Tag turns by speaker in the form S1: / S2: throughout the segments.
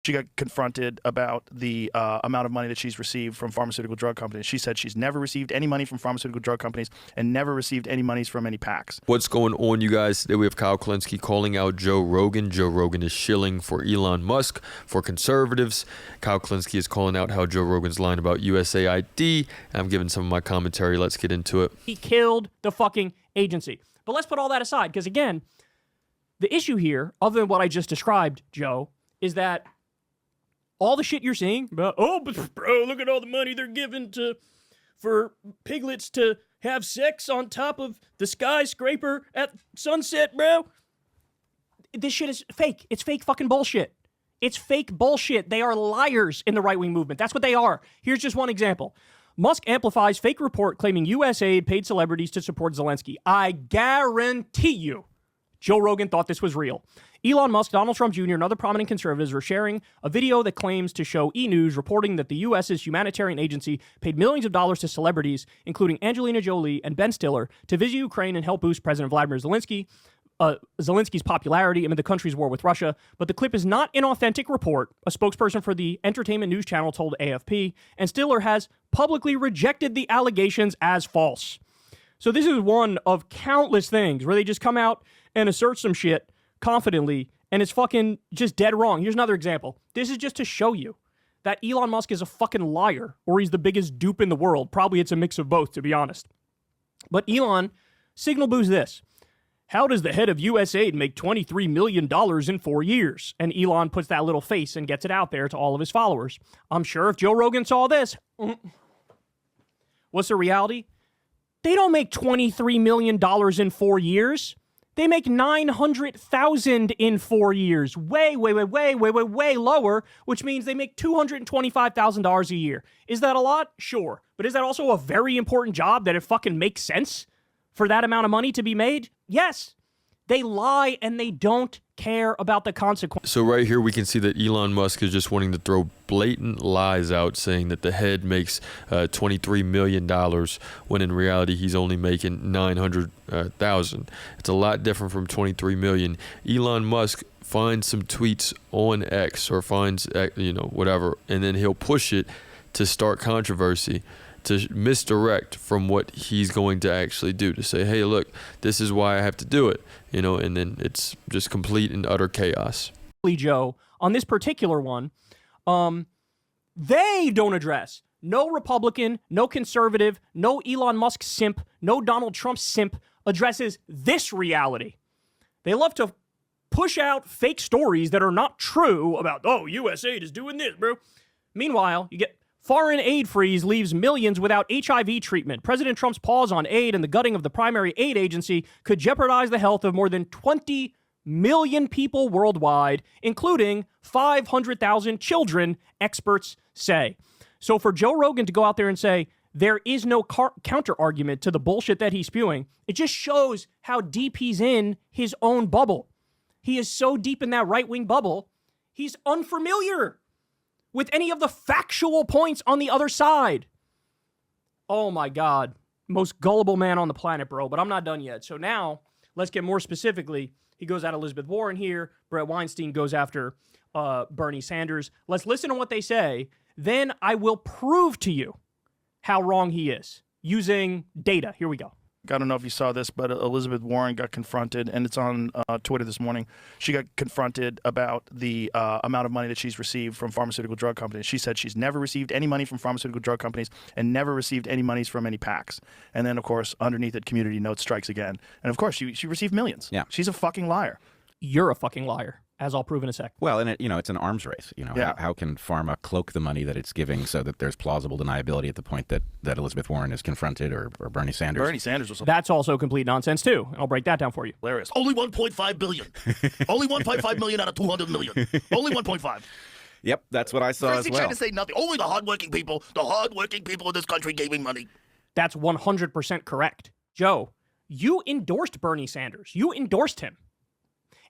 S1: She got confronted about the amount of money that she's received from pharmaceutical drug companies. She said she's never received any money from pharmaceutical drug companies and never received any monies from any PACs.
S2: What's going on, you guys? Today we have Kyle Kulinski calling out Joe Rogan. Joe Rogan is shilling for Elon Musk for conservatives. Kyle Kulinski is calling out how Joe Rogan's lying about USAID. I'm giving some of my commentary. Let's get into it.
S3: He killed the fucking agency. But let's put all that aside, because again, the issue here, other than what I just described, Joe, is that all the shit you're seeing about, oh, but bro, look at all the money they're giving for piglets to have sex on top of the skyscraper at sunset, bro. This shit is fake. It's fake fucking bullshit. It's fake bullshit. They are liars in the right-wing movement. That's what they are. Here's just one example. Musk amplifies fake report claiming USAID paid celebrities to support Zelensky. I guarantee you Joe Rogan thought this was real. Elon Musk, Donald Trump Jr., and other prominent conservatives are sharing a video that claims to show E! News reporting that the U.S.'s humanitarian agency paid millions of dollars to celebrities, including Angelina Jolie and Ben Stiller, to visit Ukraine and help boost President Vladimir Zelensky. Zelensky's popularity amid the country's war with Russia, but the clip is not an authentic report, a spokesperson for the entertainment news channel told AFP, and Stiller has publicly rejected the allegations as false. So this is one of countless things where they just come out and assert some shit confidently, and it's fucking just dead wrong. Here's another example. This is just to show you that Elon Musk is a fucking liar, or he's the biggest dupe in the world. Probably it's a mix of both, to be honest. But Elon signal boos this. How does the head of USAID make $23 million in 4 years? And Elon puts that little face and gets it out there to all of his followers. I'm sure if Joe Rogan saw this, what's the reality? They don't make $23 million in 4 years. They make $900,000 in 4 years. Way lower, which means they make $225,000 a year. Is that a lot? Sure. But is that also a very important job that it fucking makes sense for that amount of money to be made? Yes. They lie and they don't care about the consequences.
S2: So right here we can see that Elon Musk is just wanting to throw blatant lies out, saying that the head makes $23 million when in reality he's only making 900,000. It's a lot different from 23 million. Elon Musk finds some tweets on X or finds whatever, and then he'll push it to start controversy, to misdirect from what he's going to actually do, to say, hey, look, this is why I have to do it, and then it's just complete and utter chaos.
S3: Joe, on this particular one, they don't address. No Republican, no conservative, no Elon Musk simp, no Donald Trump simp addresses this reality. They love to push out fake stories that are not true about, oh, USAID is doing this, bro. Meanwhile, you get foreign aid freeze leaves millions without HIV treatment. President Trump's pause on aid and the gutting of the primary aid agency could jeopardize the health of more than 20 million people worldwide, including 500,000 children, experts say. So for Joe Rogan to go out there and say there is no counter-argument to the bullshit that he's spewing, it just shows how deep he's in his own bubble. He is so deep in that right-wing bubble, he's unfamiliar with any of the factual points on the other side. Oh my God. Most gullible man on the planet, bro. But I'm not done yet. So now, let's get more specifically. He goes at Elizabeth Warren here. Brett Weinstein goes after Bernie Sanders. Let's listen to what they say. Then I will prove to you how wrong he is using data. Here we go.
S1: I don't know if you saw this, but Elizabeth Warren got confronted, and it's on Twitter this morning. She got confronted about the amount of money that she's received from pharmaceutical drug companies. She said she's never received any money from pharmaceutical drug companies and never received any monies from any PACs. And then, of course, underneath it, community note strikes again. And, of course, she received millions.
S4: Yeah.
S1: She's a fucking liar.
S3: You're a fucking liar, as I'll prove in a sec.
S4: Well, and it's an arms race. How can pharma cloak the money that it's giving so that there's plausible deniability at the point that Elizabeth Warren is confronted or Bernie Sanders?
S1: Bernie Sanders was
S3: That's also complete nonsense, too. I'll break that down for you.
S1: hilarious. Only 1.5 billion. Only 1.5 million out of 200 million. Only 1.5.
S4: Yep, that's what I saw as well.
S1: Trying to say nothing. Only the hardworking people in this country gave me money.
S3: That's 100% correct. Joe, you endorsed Bernie Sanders. You endorsed him.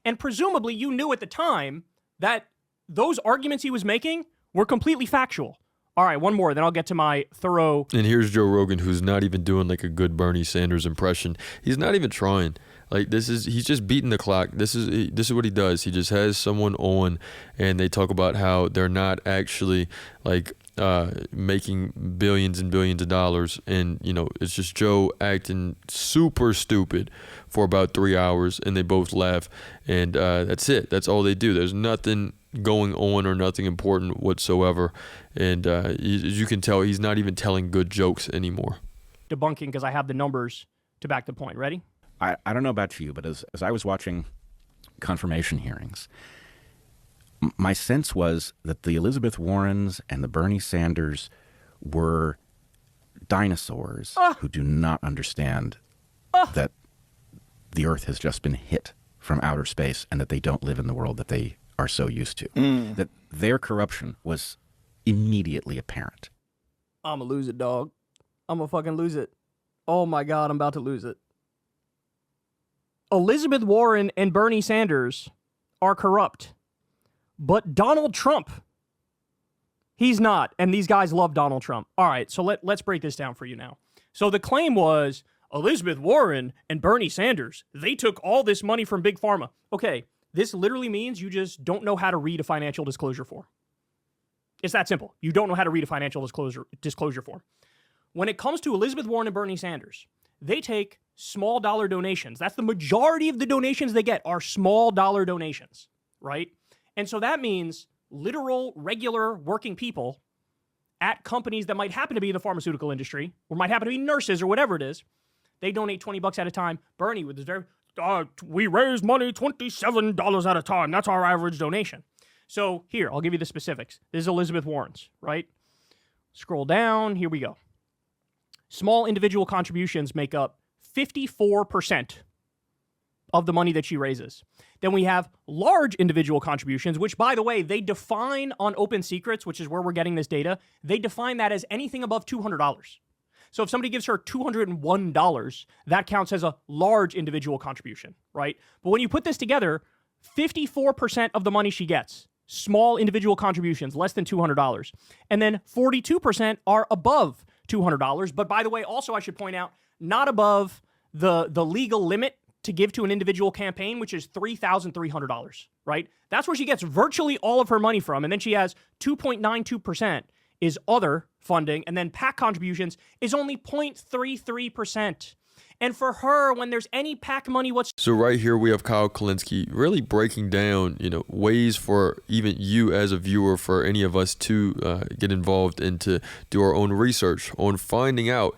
S3: And presumably you knew at the time that those arguments he was making were completely factual. All right, one more, then I'll get to my thorough...
S2: And here's Joe Rogan, who's not even doing like a good Bernie Sanders impression. He's not even trying. Like he's just beating the clock. This is what he does. He just has someone on, and they talk about how they're not actually like making billions and billions of dollars, and it's just Joe acting super stupid for about 3 hours, and they both laugh, and that's it. That's all they do. There's nothing going on or nothing important whatsoever, and as you can tell, he's not even telling good jokes anymore.
S3: Debunking, because I have the numbers to back the point. Ready?
S4: I don't know about you, but as I was watching confirmation hearings, my sense was that the Elizabeth Warrens and the Bernie Sanders were dinosaurs who do not understand that the Earth has just been hit from outer space and that they don't live in the world that they are so used to. That their corruption was immediately apparent.
S3: I'm going to lose it, dog. I'm going to fucking lose it. Oh my God, I'm about to lose it. Elizabeth Warren and Bernie Sanders are corrupt. But Donald Trump, he's not. And these guys love Donald Trump. All right, so let's break this down for you now. So the claim was Elizabeth Warren and Bernie Sanders, they took all this money from Big Pharma. Okay, this literally means you just don't know how to read a financial disclosure form. It's that simple. You don't know how to read a financial disclosure form. When it comes to Elizabeth Warren and Bernie Sanders, they take small dollar donations. That's the majority of the donations they get are small dollar donations, right? And so that means literal, regular working people at companies that might happen to be in the pharmaceutical industry or might happen to be nurses or whatever it is, they donate $20 at a time. Bernie with his very, we raise money $27 at a time. That's our average donation. So here, I'll give you the specifics. This is Elizabeth Warren's, right? Scroll down. Here we go. Small individual contributions make up 54% of the money that she raises. Then we have large individual contributions, which, by the way, they define on Open Secrets, which is where we're getting this data. They define that as anything above $200. So if somebody gives her $201, that counts as a large individual contribution, right? But when you put this together, 54% of the money she gets, small individual contributions, less than $200. And then 42% are above $200. But by the way, also I should point out, not above the legal limit to give to an individual campaign, which is $3,300, right? That's where she gets virtually all of her money from. And then she has 2.92% is other funding. And then PAC contributions is only 0.33%. And for her, when there's any PAC money
S2: So right here we have Kyle Kulinski really breaking down, ways for even you as a viewer, for any of us to get involved and to do our own research on finding out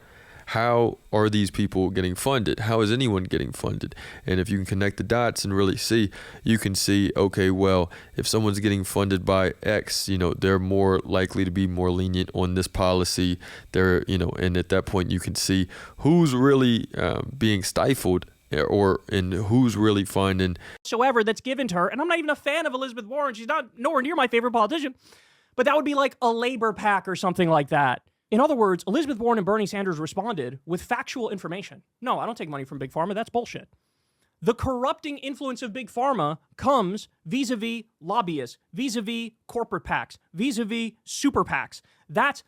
S2: how are these people getting funded? How is anyone getting funded? And if you can connect the dots and really see, you can see, okay, well, if someone's getting funded by X, they're more likely to be more lenient on this policy. And at that point you can see who's really being stifled and who's really finding
S3: whatsoever that's given to her. And I'm not even a fan of Elizabeth Warren. She's not nowhere near my favorite politician. But that would be like a labor PAC or something like that. In other words, Elizabeth Warren and Bernie Sanders responded with factual information. No, I don't take money from Big Pharma. That's bullshit. The corrupting influence of Big Pharma comes vis-a-vis lobbyists, vis-a-vis corporate PACs, vis-a-vis super PACs. That's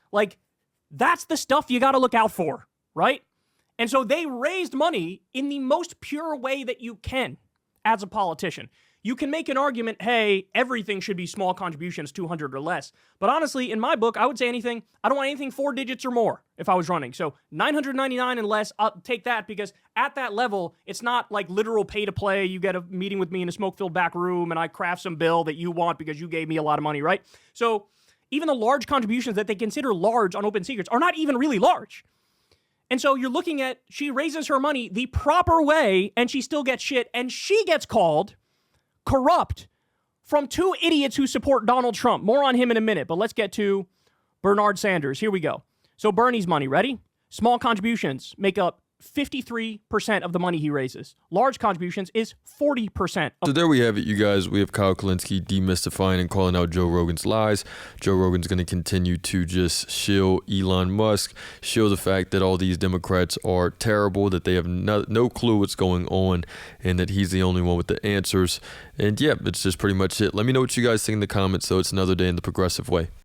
S3: the stuff you got to look out for, right? And so they raised money in the most pure way that you can as a politician. You can make an argument, hey, everything should be small contributions, 200 or less. But honestly, in my book, I would say anything. I don't want anything 4 digits or more if I was running. So 999 and less, I'll take that, because at that level, it's not like literal pay to play. You get a meeting with me in a smoke-filled back room and I craft some bill that you want because you gave me a lot of money, right? So even the large contributions that they consider large on Open Secrets are not even really large. And so you're looking at, she raises her money the proper way and she still gets shit, and she gets called corrupt from two idiots who support Donald Trump. More on him in a minute, but let's get to Bernard Sanders. Here we go. So Bernie's money, ready? Small contributions make up 53% of the money he raises. Large contributions is 40%.
S2: So there we have it, you guys. We have Kyle Kulinski demystifying and calling out Joe Rogan's lies. Joe Rogan's going to continue to just shill Elon Musk, shill the fact that all these Democrats are terrible, that they have no clue what's going on, and that he's the only one with the answers. And yeah, it's just pretty much it. Let me know what you guys think in the comments, though. It's another day in the progressive way.